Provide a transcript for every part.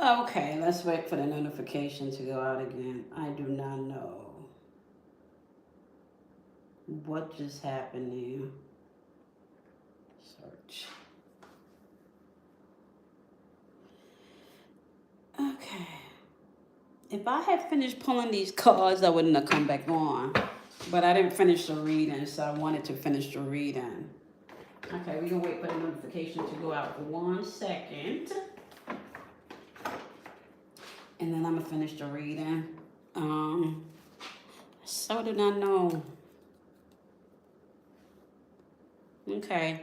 Okay, let's wait for the notification to go out again. I do not know what just happened there. Search. Okay. If I had finished pulling these cards, I wouldn't have come back on. But I didn't finish the reading, so I wanted to finish the reading. Okay, we're gonna wait for the notification to go out for 1 second. And then I'm gonna finish the reading. So did I know. Okay.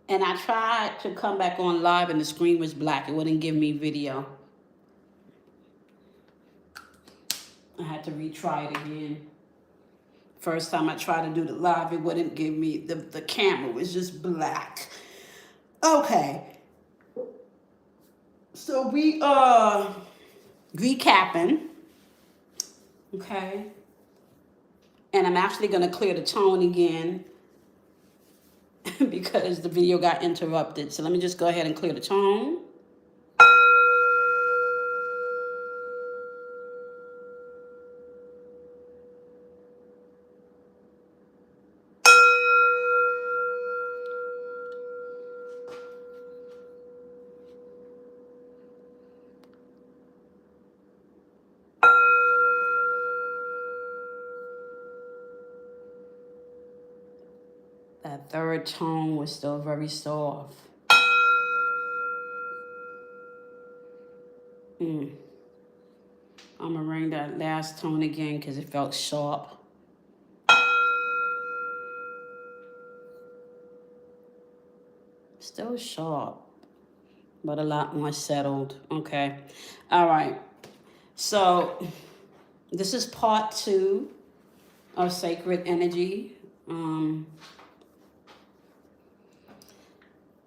And I tried to come back on live and the screen was black. It wouldn't give me video. I had to retry it again. First time I tried to do the live, it wouldn't give me, the camera was just black. Okay. So we are recapping. Okay. And I'm actually going to clear the tone again because the video got interrupted. So let me just go ahead and clear the tone. That third tone was still very soft. I'm going to ring that last tone again because it felt sharp. Still sharp, but a lot more settled. Okay. All right. So this is part 2 of Sacred Energy.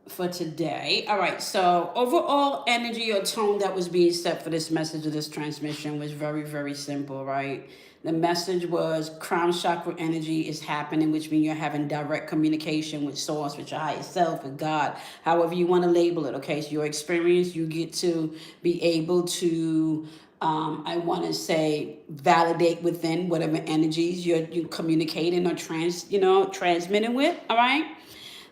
For today. All right, so overall energy or tone that was being set for this message of this transmission was very, very simple, right? The message was crown chakra energy is happening, which means you're having direct communication with source, with your higher self, with God, however you want to label it, okay? So your experience, you get to be able to I want to say validate within whatever energies you're communicating or transmitting with, all right?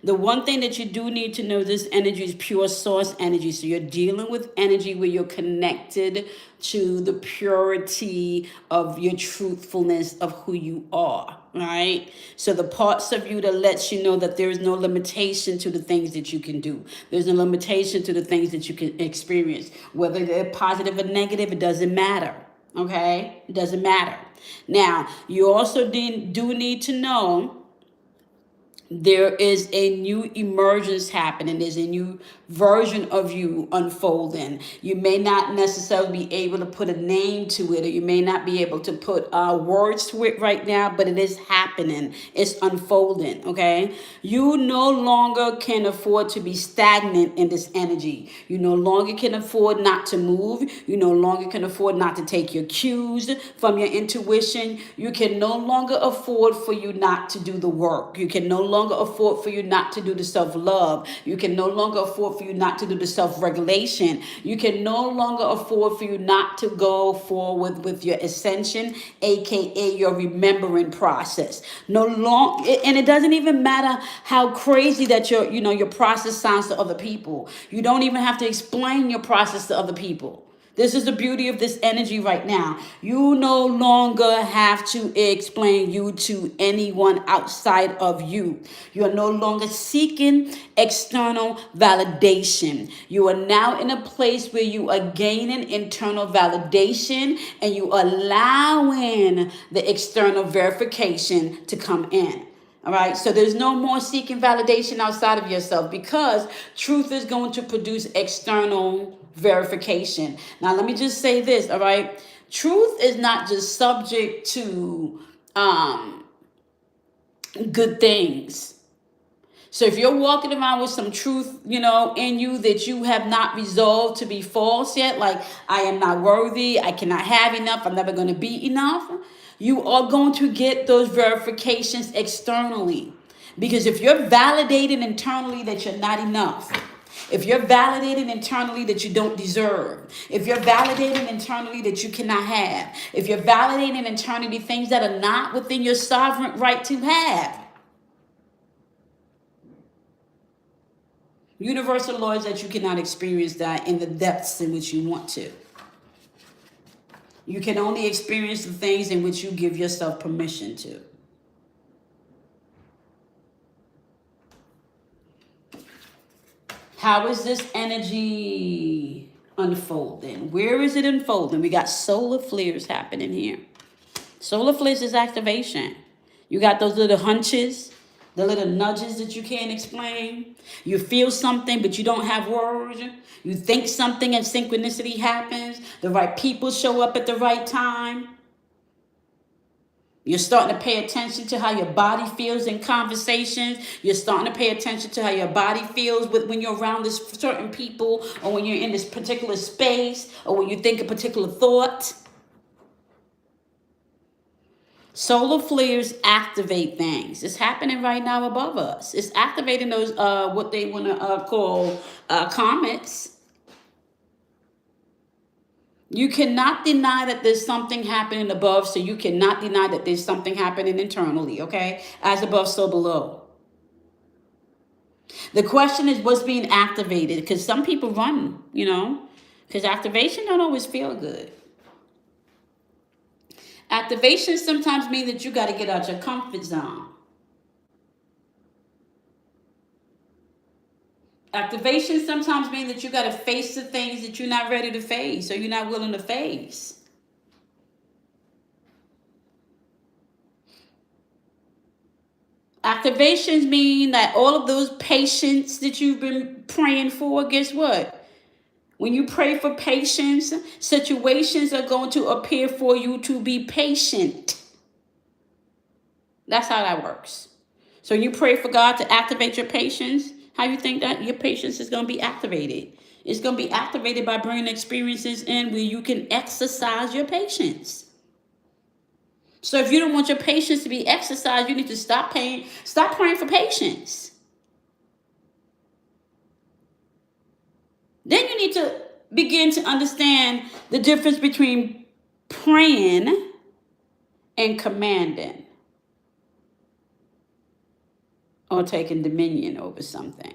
The one thing that you do need to know, this energy is pure source energy. So you're dealing with energy where you're connected to the purity of your truthfulness of who you are, right? So the parts of you that lets you know that there is no limitation to the things that you can do. There's no limitation to the things that you can experience. Whether they're positive or negative, it doesn't matter, okay? It doesn't matter. Now, you also do need to know there is a new emergence happening. There's a new version of you unfolding. You may not necessarily be able to put a name to it, or you may not be able to put words to it right now, but it is happening. It's unfolding, okay? You no longer can afford to be stagnant in this energy. You no longer can afford not to move. You no longer can afford not to take your cues from your intuition. You can no longer afford for you not to do the work. You can no longer afford for you not to do the self-love. You can no longer afford for you not to do the self-regulation. You can no longer afford for you not to go forward with your ascension, aka your remembering process. No long, and it doesn't even matter how crazy that your process sounds to other people. You don't even have to explain your process to other people. This is the beauty of this energy right now. You no longer have to explain you to anyone outside of you. You are no longer seeking external validation. You are now in a place where you are gaining internal validation and you are allowing the external verification to come in. All right, so there's no more seeking validation outside of yourself because truth is going to produce external verification. Now, let me just say this, all right? Truth is not just subject to good things. So if you're walking around with some truth, in you that you have not resolved to be false yet, like I am not worthy, I cannot have enough, I'm never going to be enough, you are going to get those verifications externally. Because if you're validating internally that you're not enough, If you're validating internally that you don't deserve, if you're validating internally that you cannot have, if you're validating internally things that are not within your sovereign right to have, universal law is that you cannot experience that in the depths in which you want to. You can only experience the things in which you give yourself permission to. How is this energy unfolding? Where is it unfolding? We got solar flares happening here. Solar flares is activation. You got those little hunches, the little nudges that you can't explain. You feel something, but you don't have words. You think something and synchronicity happens. The right people show up at the right time. You're starting to pay attention to how your body feels in conversations. You're starting to pay attention to how your body feels when you're around this certain people, or when you're in this particular space, or when you think a particular thought. Solar flares activate things. It's happening right now above us. It's activating those, what they want to call comets. You cannot deny that there's something happening above, so you cannot deny that there's something happening internally, okay? As above, so below. The question is what's being activated, because some people run, because activation don't always feel good. Activation sometimes means that you got to get out your comfort zone. Activation sometimes means that you got to face the things that you're not ready to face, or you're not willing to face. Activations mean that all of those patience that you've been praying for, guess what? When you pray for patience, situations are going to appear for you to be patient. That's how that works. So when you pray for God to activate your patience, how you think that your patience is going to be activated? It's going to be activated by bringing experiences in where you can exercise your patience. So if you don't want your patience to be exercised, you need to stop praying for patience. Then you need to begin to understand the difference between praying and commanding, or taking dominion over something.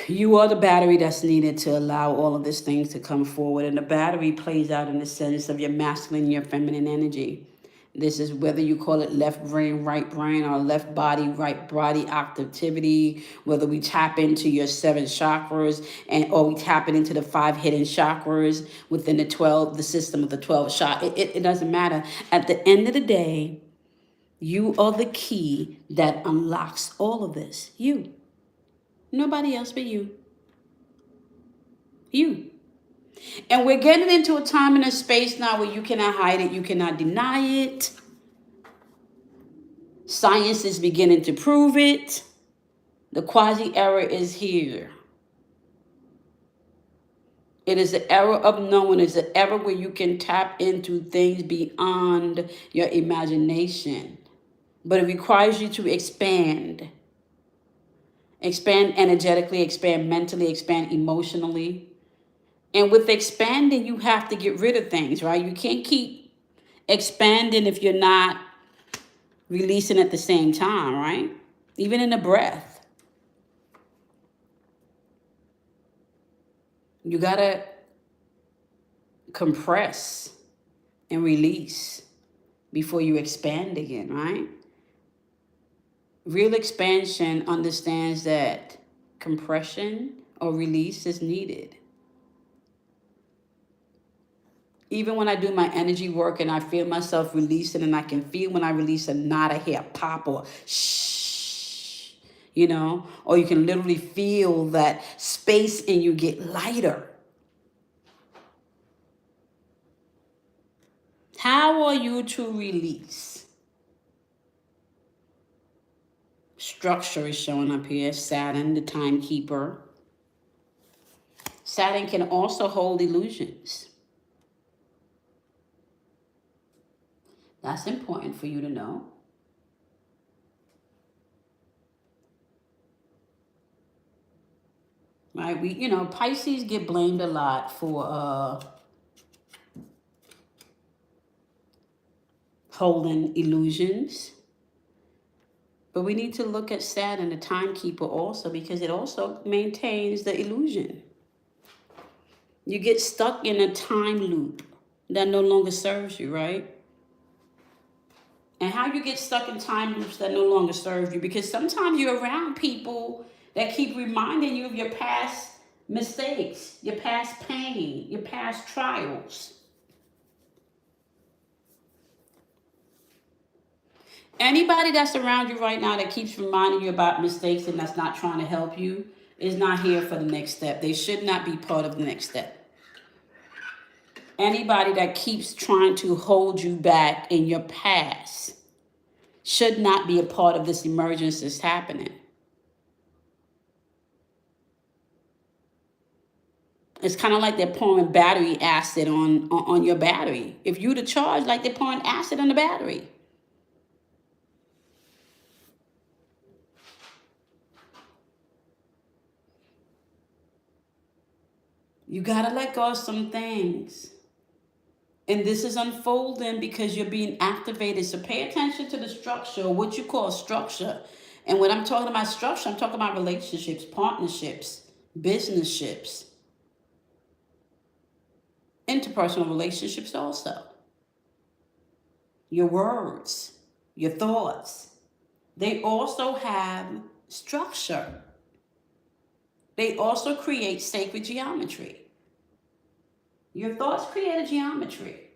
You are the battery that's needed to allow all of these things to come forward. And the battery plays out in the sense of your masculine and your feminine energy. This is whether you call it left brain, right brain, or left body, right body activity, whether we tap into your 7 chakras or we tap it into the 5 hidden chakras within the system of the 12 chakras. It doesn't matter. At the end of the day, you are the key that unlocks all of this. You. Nobody else but you. You. And we're getting into a time and a space now where you cannot hide it. You cannot deny it. Science is beginning to prove it. The Quasi era is here. It is the era of knowing. It's the era where you can tap into things beyond your imagination. But it requires you to expand. Expand energetically, expand mentally, expand emotionally. And with expanding, you have to get rid of things, right? You can't keep expanding if you're not releasing at the same time, right? Even in the breath. You got to compress and release before you expand again, right? Real expansion understands that compression or release is needed. Even when I do my energy work and I feel myself releasing, and I can feel when I release a knot, I hear a pop or shh, or you can literally feel that space and you get lighter. How are you to release? Structure is showing up here. Saturn, the timekeeper. Saturn can also hold illusions. That's important for you to know. right? Pisces get blamed a lot for holding illusions. But we need to look at Saturn, the timekeeper, also, because it also maintains the illusion. You get stuck in a time loop that no longer serves you, right? And how you get stuck in time loops that no longer serve you, because sometimes you're around people that keep reminding you of your past mistakes, your past pain, your past trials. Anybody that's around you right now that keeps reminding you about mistakes and that's not trying to help you is not here for the next step. They should not be part of the next step. Anybody that keeps trying to hold you back in your past should not be a part of this emergence that's happening. It's kind of like they're pouring battery acid on your battery. If you the charge, like they're pouring acid on the battery. You got to let go of some things. And this is unfolding because you're being activated. So pay attention to the structure, what you call structure. And when I'm talking about structure, I'm talking about relationships, partnerships, business-ships, interpersonal relationships also. Your words, your thoughts, they also have structure. They also create sacred geometry. Your thoughts create a geometry.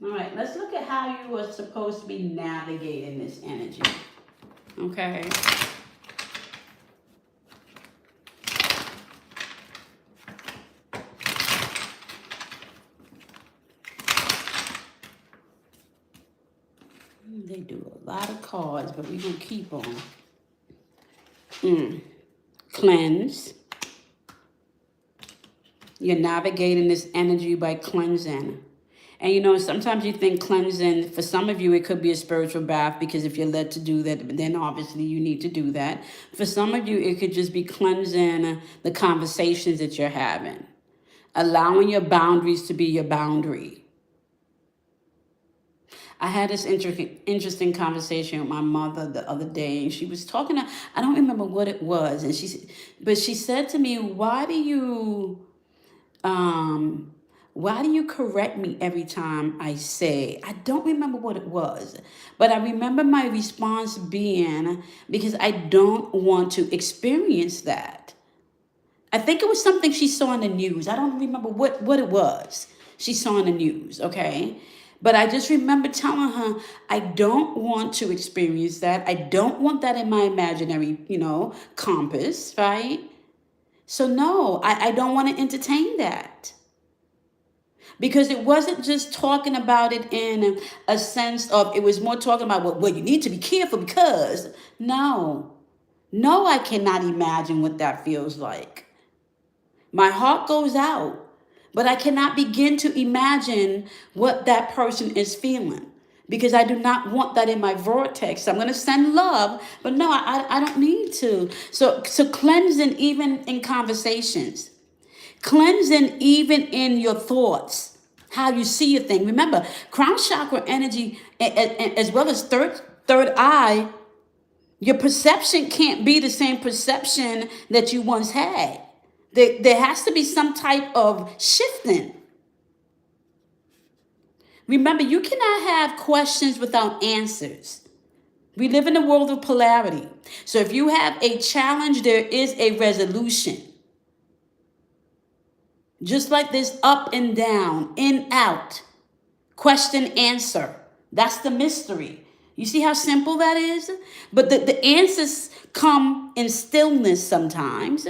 All right, let's look at how you are supposed to be navigating this energy. Okay. They do a lot of cards, but we're going to keep on. Cleanse. You're navigating this energy by cleansing. And sometimes you think cleansing, for some of you, it could be a spiritual bath, because if you're led to do that, then obviously you need to do that. For some of you, it could just be cleansing the conversations that you're having, allowing your boundaries to be your boundary. I had this interesting conversation with my mother the other day, and she was talking to, I don't remember what it was, and she said to me, why do you correct me every time I say? I don't remember what it was, but I remember my response being, because I don't want to experience that. I think it was something she saw in the news. I don't remember what it was she saw in the news, okay? But I just remember telling her, I don't want to experience that. I don't want that in my imaginary, compass, right? So no, I don't want to entertain that. Because it wasn't just talking about it in a sense of, it was more talking about, well, you need to be careful because, no, I cannot imagine what that feels like. My heart goes out, but I cannot begin to imagine what that person is feeling, because I do not want that in my vortex. I'm going to send love, but no, I don't need to. So cleansing even in conversations, cleansing even in your thoughts, how you see a thing. Remember, crown chakra energy, as well as third eye, your perception can't be the same perception that you once had. There has to be some type of shifting. Remember, you cannot have questions without answers. We live in a world of polarity. So if you have a challenge, there is a resolution. Just like this up and down, in, out, question, answer. That's the mystery. You see how simple that is? But the answers come in stillness sometimes.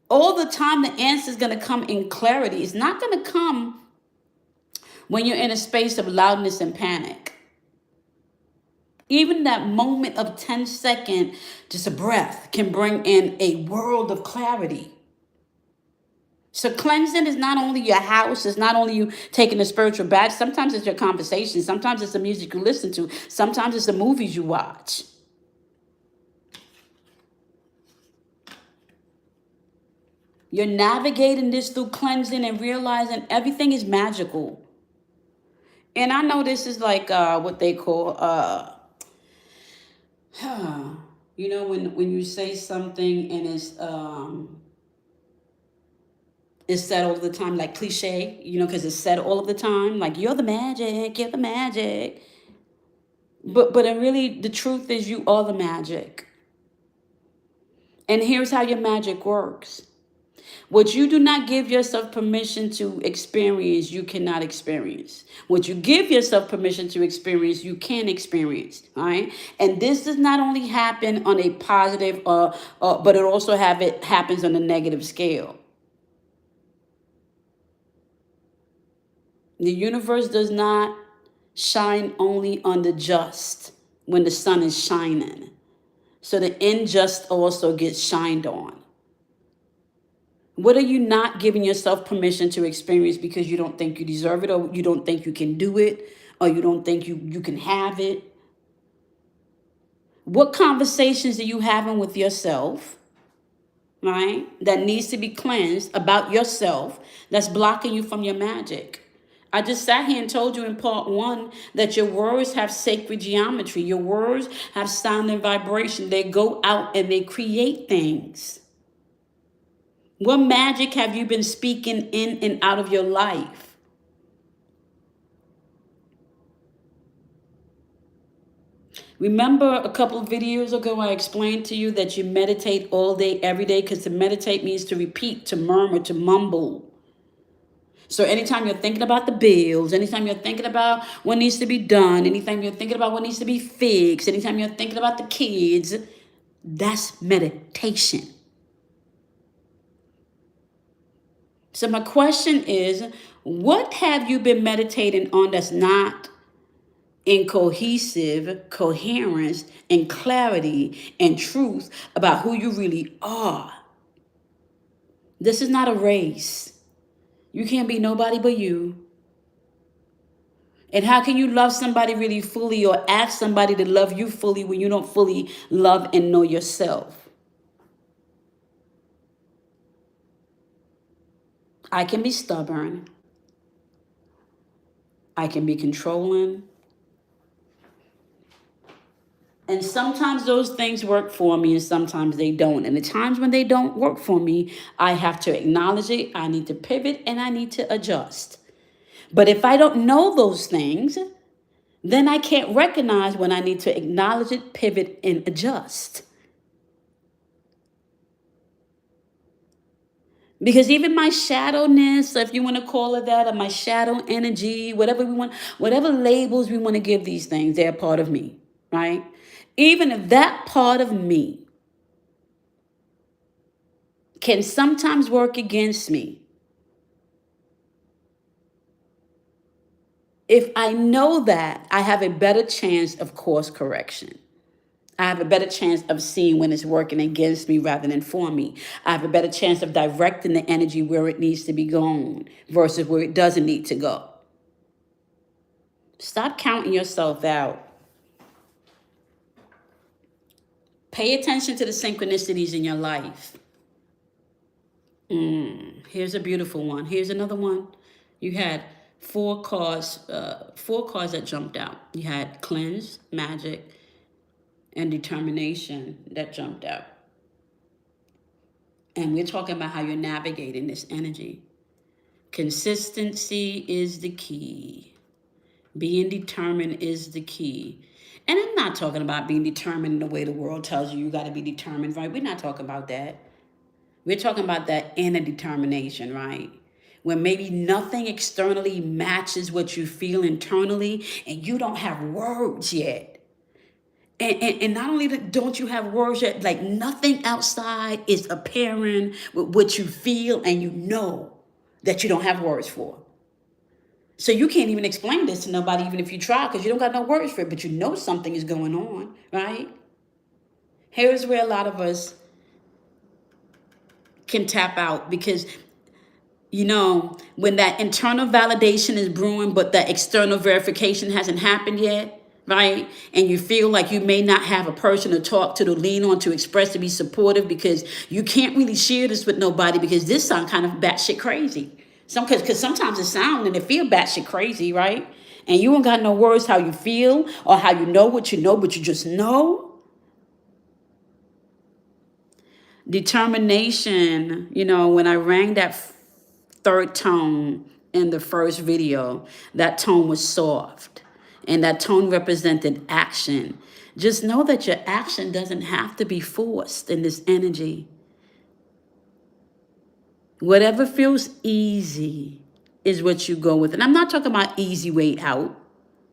All the time, the answer is going to come in clarity. It's not going to come when you're in a space of loudness and panic. Even that moment of 10 seconds, just a breath, can bring in a world of clarity. So cleansing is not only your house, it's not only you taking a spiritual bath. Sometimes it's your conversation. Sometimes it's the music you listen to. Sometimes it's the movies you watch. You're navigating this through cleansing and realizing everything is magical. And I know this is like what they call you know, when you say something and it's said all the time, like cliche, you know, because it's said all of the time, like you're the magic, you're the magic. But really, the truth is, you are the magic. And here's how your magic works. What you do not give yourself permission to experience, you cannot experience. What you give yourself permission to experience, you can experience. All right. And this does not only happen on a positive, but it also happens on a negative scale. The universe does not shine only on the just when the sun is shining. So the unjust also gets shined on. What are you not giving yourself permission to experience because you don't think you deserve it, or you don't think you can do it, or you don't think you can have it? What conversations are you having with yourself, right, that needs to be cleansed about yourself that's blocking you from your magic? I just sat here and told you in part one that your words have sacred geometry. Your words have sound and vibration. They go out and they create things. What magic have you been speaking in and out of your life? Remember a couple of videos ago, I explained to you that you meditate all day, every day, because to meditate means to repeat, to murmur, to mumble. So anytime you're thinking about the bills, anytime you're thinking about what needs to be done, anytime you're thinking about what needs to be fixed, anytime you're thinking about the kids, that's meditation. So my question is, what have you been meditating on that's not in cohesive coherence and clarity and truth about who you really are? This is not a race. You can't be nobody but you. And how can you love somebody really fully or ask somebody to love you fully when you don't fully love and know yourself? I can be stubborn. I can be controlling. And sometimes those things work for me and sometimes they don't. And the times when they don't work for me, I have to acknowledge it. I need to pivot and I need to adjust. But if I don't know those things, then I can't recognize when I need to acknowledge it, pivot, and adjust. Because even my shadowness, if you want to call it that, or my shadow energy, whatever we want, whatever labels we want to give these things, they're part of me, right? Even if that part of me can sometimes work against me, if I know that, I have a better chance of course correction. I have a better chance of seeing when it's working against me rather than for me. I have a better chance of directing the energy where it needs to be going versus where it doesn't need to go. Stop counting yourself out. Pay attention to the synchronicities in your life. Here's a beautiful one. Here's another one. You had four cards that jumped out. You had cleanse, magic, and determination that jumped out. And we're talking about how you're navigating this energy. Consistency is the key. Being determined is the key. And I'm not talking about being determined in the way the world tells you got to be determined, right? We're not talking about that. We're talking about that inner determination, right? When maybe nothing externally matches what you feel internally and you don't have words yet. And not only don't you have words yet, like nothing outside is appearing with what you feel and you know that you don't have words for. So you can't even explain this to nobody, even if you try, because you don't got no words for it, but you know something is going on, right? Here's where a lot of us can tap out, because you know, when that internal validation is brewing, but that external verification hasn't happened yet, right? And you feel like you may not have a person to talk to lean on, to express, to be supportive, because you can't really share this with nobody because this sounds kind of batshit crazy. Because sometimes it sounds and it feel batshit crazy, right? And you don't got no words how you feel or how you know what you know, but you just know. Determination, you know, when I rang that third tone in the first video, that tone was soft and that tone represented action. Just know that your action doesn't have to be forced in this energy. Whatever feels easy is what you go with. And I'm not talking about easy way out,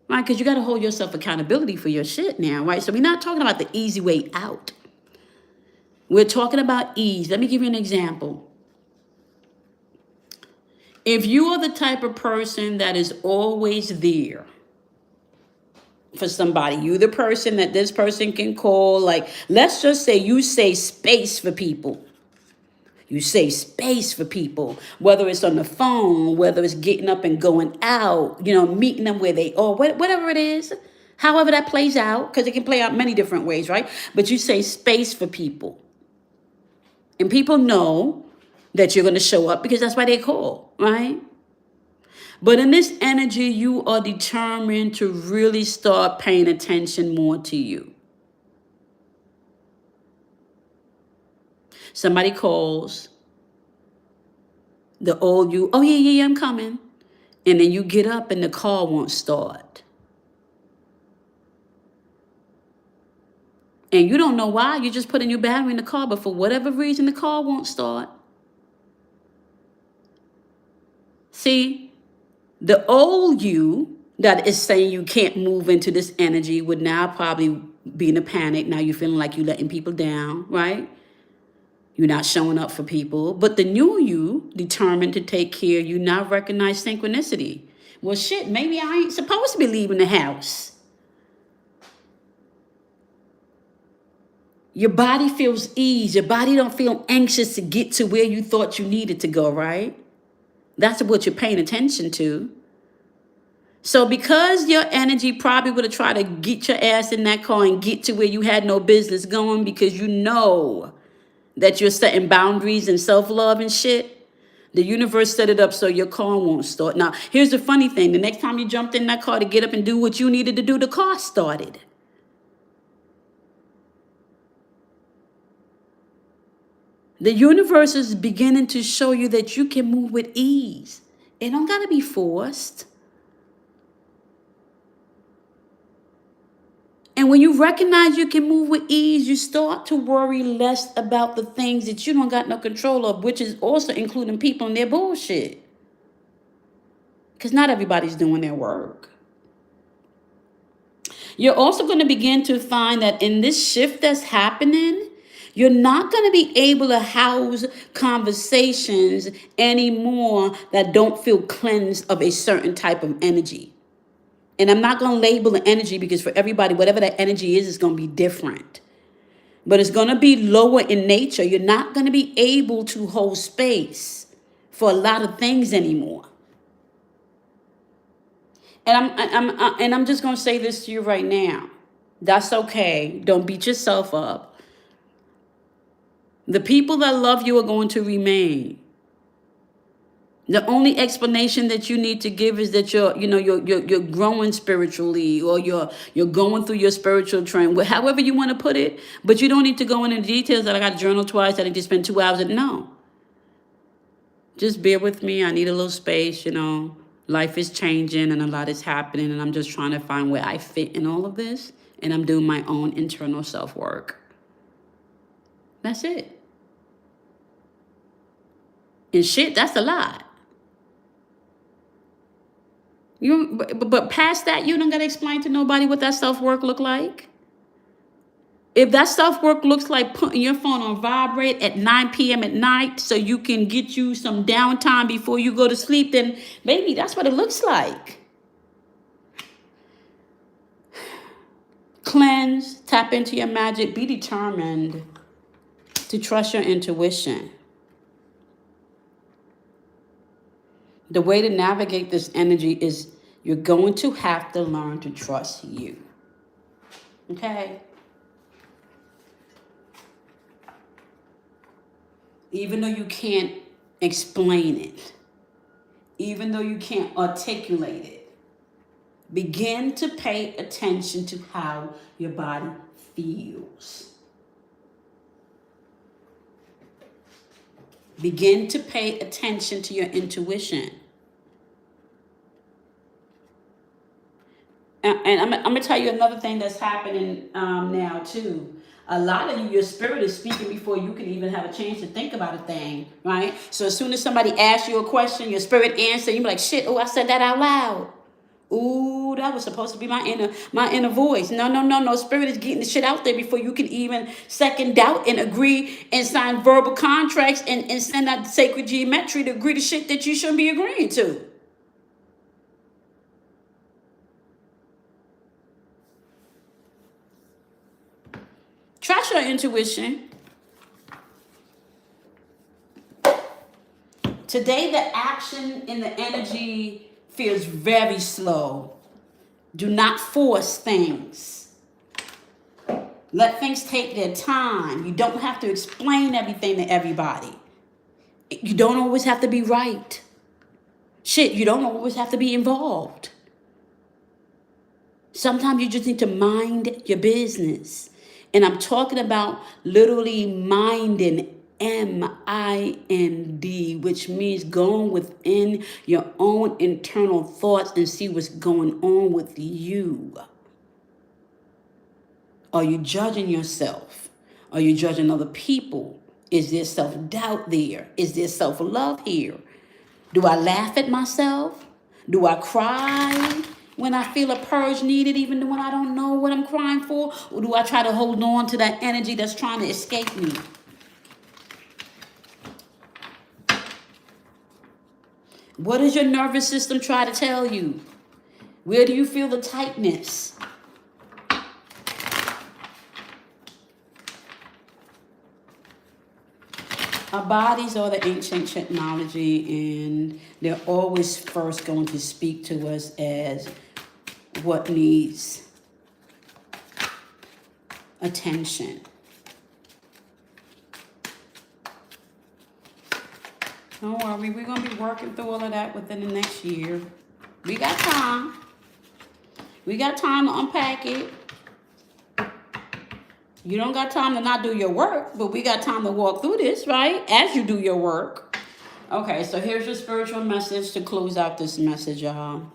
right? Because you got to hold yourself accountability for your shit now, right? So we're not talking about the easy way out. We're talking about ease. Let me give you an example. If you are the type of person that is always there for somebody, you the person that this person can call, like, let's just say you say space for people. You say space for people, whether it's on the phone, whether it's getting up and going out, you know, meeting them where they are, whatever it is, however that plays out, because it can play out many different ways, right? But you say space for people. And people know that you're going to show up because that's why they call, right? But in this energy, you are determined to really start paying attention more to you. Somebody calls, the old you, oh, yeah, I'm coming. And then you get up and the call won't start. And you don't know why. You just put a new battery in the car, but for whatever reason, the car won't start. See, the old you that is saying you can't move into this energy would now probably be in a panic. Now you're feeling like you're letting people down, right? You're not showing up for people. But the new you, determined to take care, you now recognize synchronicity. Well, shit, maybe I ain't supposed to be leaving the house. Your body feels ease. Your body don't feel anxious to get to where you thought you needed to go, right? That's what you're paying attention to. So because your energy probably would have tried to get your ass in that car and get to where you had no business going, because you know that you're setting boundaries and self-love and shit, the universe set it up so your car won't start. Now, here's the funny thing. The next time you jumped in that car to get up and do what you needed to do, the car started. The universe is beginning to show you that you can move with ease. It don't got to be forced. And when you recognize you can move with ease, you start to worry less about the things that you don't got no control of, which is also including people and their bullshit. Because not everybody's doing their work. You're also going to begin to find that in this shift that's happening, you're not going to be able to house conversations anymore that don't feel cleansed of a certain type of energy. And I'm not going to label the energy because for everybody, whatever that energy is going to be different. But it's going to be lower in nature. You're not going to be able to hold space for a lot of things anymore. And I'm just going to say this to you right now. That's okay. Don't beat yourself up. The people that love you are going to remain. The only explanation that you need to give is that you're growing spiritually, or you're going through your spiritual trend, however you want to put it. But you don't need to go into details that I got to journal twice, that I need to spend 2 hours. No. Just bear with me. I need a little space, Life is changing and a lot is happening, and I'm just trying to find where I fit in all of this. And I'm doing my own internal self-work. That's it. And shit, that's a lot. But past that, you don't got to explain to nobody what that self-work look like. If that self-work looks like putting your phone on vibrate at 9 p.m. at night so you can get you some downtime before you go to sleep, then baby, that's what it looks like. Cleanse, tap into your magic, be determined to trust your intuition. The way to navigate this energy is you're going to have to learn to trust you. Okay? Even though you can't explain it, even though you can't articulate it, begin to pay attention to how your body feels. Begin to pay attention to your intuition. And I'm going to tell you another thing that's happening now, too. A lot of you, your spirit is speaking before you can even have a chance to think about a thing, right? So as soon as somebody asks you a question, your spirit answers, you're like, shit, oh, I said that out loud. Ooh, that was supposed to be my inner voice. No. Spirit is getting the shit out there before you can even second doubt and agree and sign verbal contracts and send out the sacred geometry to agree to shit that you shouldn't be agreeing to. Trust your intuition. Today, the action in the energy feels very slow. Do not force things. Let things take their time. You don't have to explain everything to everybody. You don't always have to be right. Shit, you don't always have to be involved. Sometimes you just need to mind your business. And I'm talking about literally minding, M-I-N-D, which means going within your own internal thoughts and see what's going on with you. Are you judging yourself? Are you judging other people? Is there self-doubt there? Is there self-love here? Do I laugh at myself? Do I cry when I feel a purge needed, even when I don't know what I'm crying for? Or do I try to hold on to that energy that's trying to escape me? What does your nervous system try to tell you? Where do you feel the tightness? Our bodies are the ancient technology, and they're always first going to speak to us as what needs attention. Don't worry, we're going to be working through all of that within the next year. We got time. We got time to unpack it. You don't got time to not do your work, but we got time to walk through this, right? As you do your work. Okay, so here's your spiritual message to close out this message, y'all.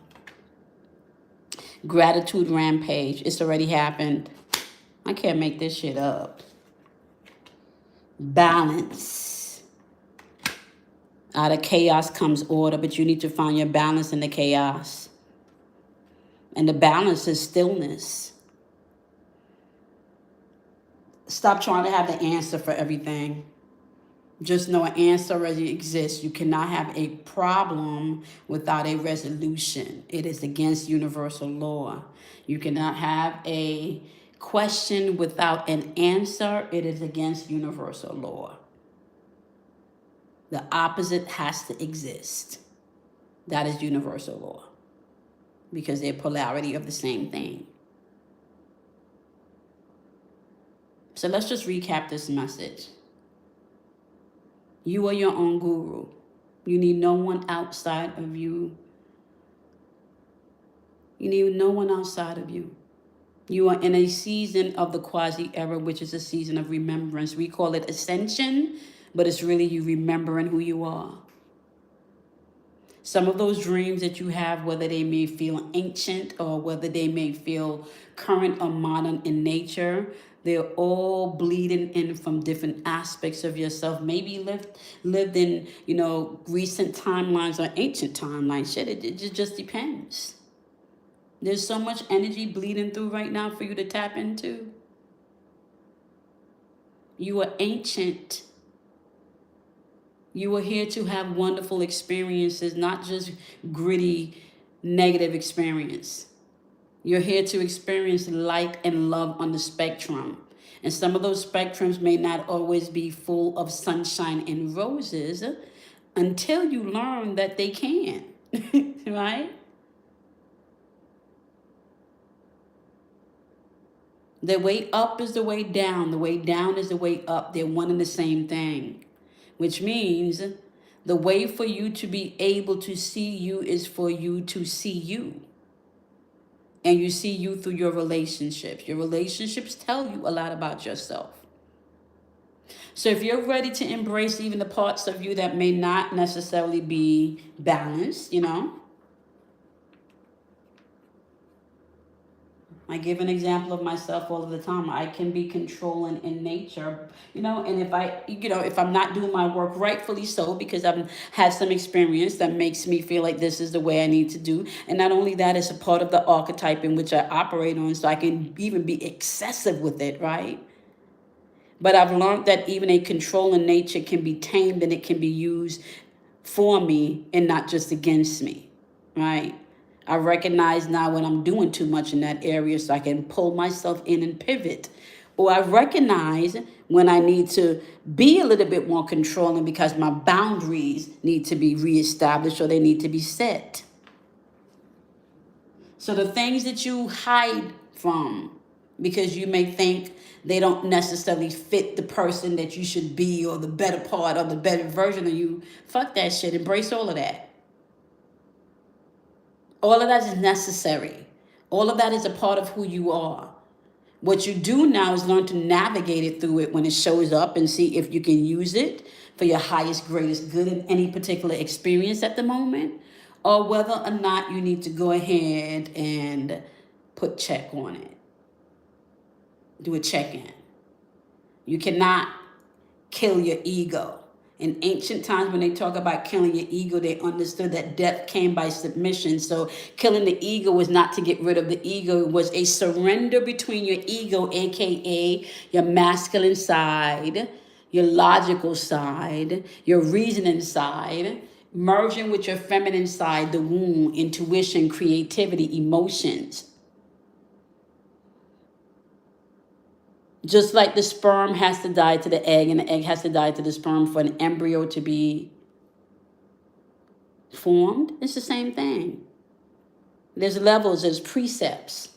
Gratitude rampage. It's already happened. I can't make this shit up. Balance. Out of chaos comes order, but you need to find your balance in the chaos. And the balance is stillness. Stop trying to have the answer for everything. Just know an answer already exists. You cannot have a problem without a resolution. It is against universal law. You cannot have a question without an answer. It is against universal law. The opposite has to exist. That is universal law. Because they're polarity of the same thing. So let's just recap this message. You are your own guru. You need no one outside of you. You need no one outside of you. You are in a season of the Quasi era, which is a season of remembrance. We call it ascension, but it's really you remembering who you are. Some of those dreams that you have, whether they may feel ancient or whether they may feel current or modern in nature, they're all bleeding in from different aspects of yourself. Maybe lived in, recent timelines or ancient timelines. Shit, it just depends. There's so much energy bleeding through right now for you to tap into. You are ancient. You are here to have wonderful experiences, not just gritty, negative experience. You're here to experience light and love on the spectrum. And some of those spectrums may not always be full of sunshine and roses, until you learn that they can, right? The way up is the way down. The way down is the way up. They're one and the same thing, which means the way for you to be able to see you is for you to see you. And you see you through your relationships. Your relationships tell you a lot about yourself. So if you're ready to embrace even the parts of you that may not necessarily be balanced, I give an example of myself all of the time. I can be controlling in nature, and if I'm not doing my work rightfully so, because I've had some experience that makes me feel like this is the way I need to do. And not only that, it's a part of the archetype in which I operate on, so I can even be excessive with it, right? But I've learned that even a controlling nature can be tamed and it can be used for me and not just against me, right? I recognize now when I'm doing too much in that area so I can pull myself in and pivot. Or I recognize when I need to be a little bit more controlling because my boundaries need to be reestablished or they need to be set. So the things that you hide from because you may think they don't necessarily fit the person that you should be or the better part or the better version of you, fuck that shit. Embrace all of that. All of that is necessary. All of that is a part of who you are. What you do now is learn to navigate it through it when it shows up and see if you can use it for your highest, greatest good in any particular experience at the moment, or whether or not you need to go ahead and put check on it. Do a check-in. You cannot kill your ego. In ancient times, when they talk about killing your ego, they understood that death came by submission. So killing the ego was not to get rid of the ego. It was a surrender between your ego, aka your masculine side, your logical side, your reasoning side, merging with your feminine side, the womb, intuition, creativity, emotions. Just like the sperm has to die to the egg and the egg has to die to the sperm for an embryo to be formed, it's the same thing. There's levels, there's precepts,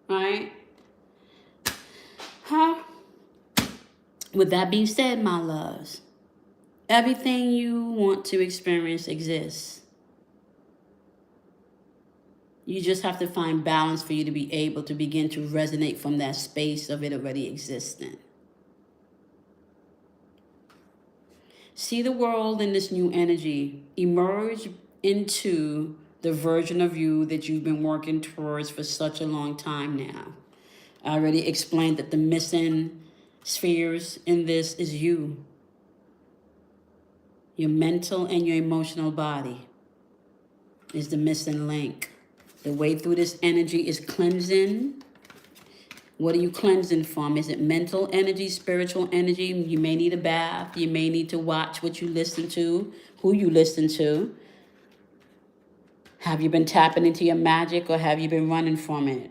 right? With that being said, my loves, everything you want to experience exists. You just have to find balance for you to be able to begin to resonate from that space of it already existing. See the world in this new energy. Emerge into the version of you that you've been working towards for such a long time now. I already explained that the missing spheres in this is you. Your mental and your emotional body is the missing link. The way through this energy is cleansing. What are you cleansing from? Is it mental energy, spiritual energy? You may need a bath. You may need to watch what you listen to, who you listen to. Have you been tapping into your magic or have you been running from it?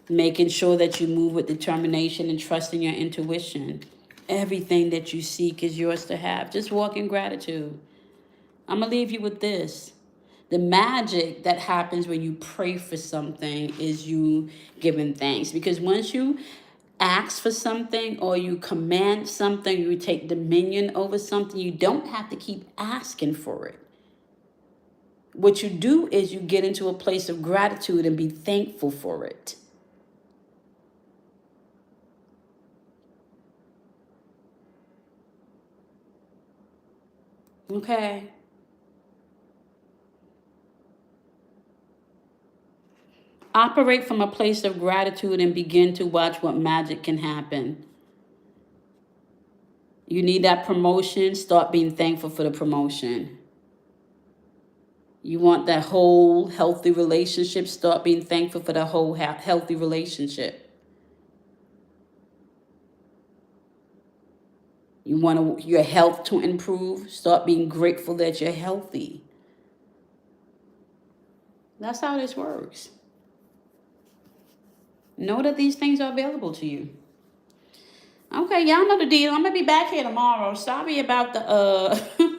Making sure that you move with determination and trusting your intuition. Everything that you seek is yours to have. Just walk in gratitude. I'm going to leave you with this. The magic that happens when you pray for something is you giving thanks. Because once you ask for something or you command something, you take dominion over something, you don't have to keep asking for it. What you do is you get into a place of gratitude and be thankful for it. Okay. Operate from a place of gratitude and begin to watch what magic can happen. You need that promotion, start being thankful for the promotion. You want that whole healthy relationship, start being thankful for the whole healthy relationship. You want your health to improve, start being grateful that you're healthy. That's how this works. Know that these things are available to you. Okay, y'all know the deal. I'm going to be back here tomorrow. Sorry about the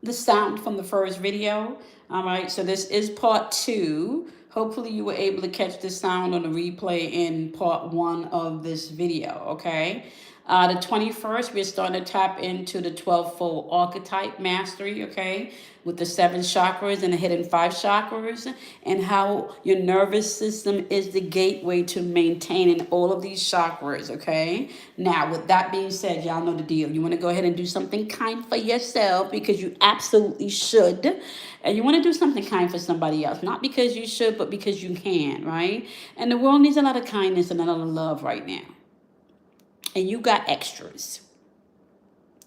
the sound from the first video. All right, so this is part 2. Hopefully you were able to catch the sound on the replay in part 1 of this video, okay? The 21st, we're starting to tap into the 12-fold archetype mastery, okay? With the 7 chakras and the hidden 5 chakras, and how your nervous system is the gateway to maintaining all of these chakras, okay? Now, with that being said, y'all know the deal. You want to go ahead and do something kind for yourself because you absolutely should. And you want to do something kind for somebody else, not because you should, but because you can, right? And the world needs a lot of kindness and a lot of love right now. And you got extras.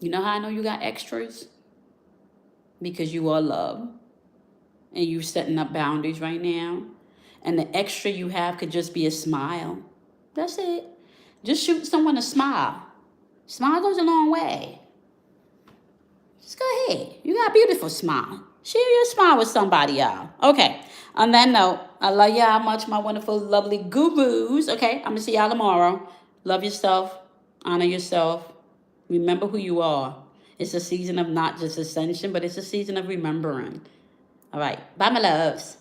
You know how I know you got extras? Because you are love. And you're setting up boundaries right now. And the extra you have could just be a smile. That's it. Just shoot someone a smile. Smile goes a long way. Just go ahead. You got a beautiful smile. Share your smile with somebody, y'all. Okay. On that note, I love y'all much, my wonderful, lovely gurus. Okay. I'm going to see y'all tomorrow. Love yourself. Honor yourself. Remember who you are. It's a season of not just ascension, but it's a season of remembering. All right. Bye, my loves.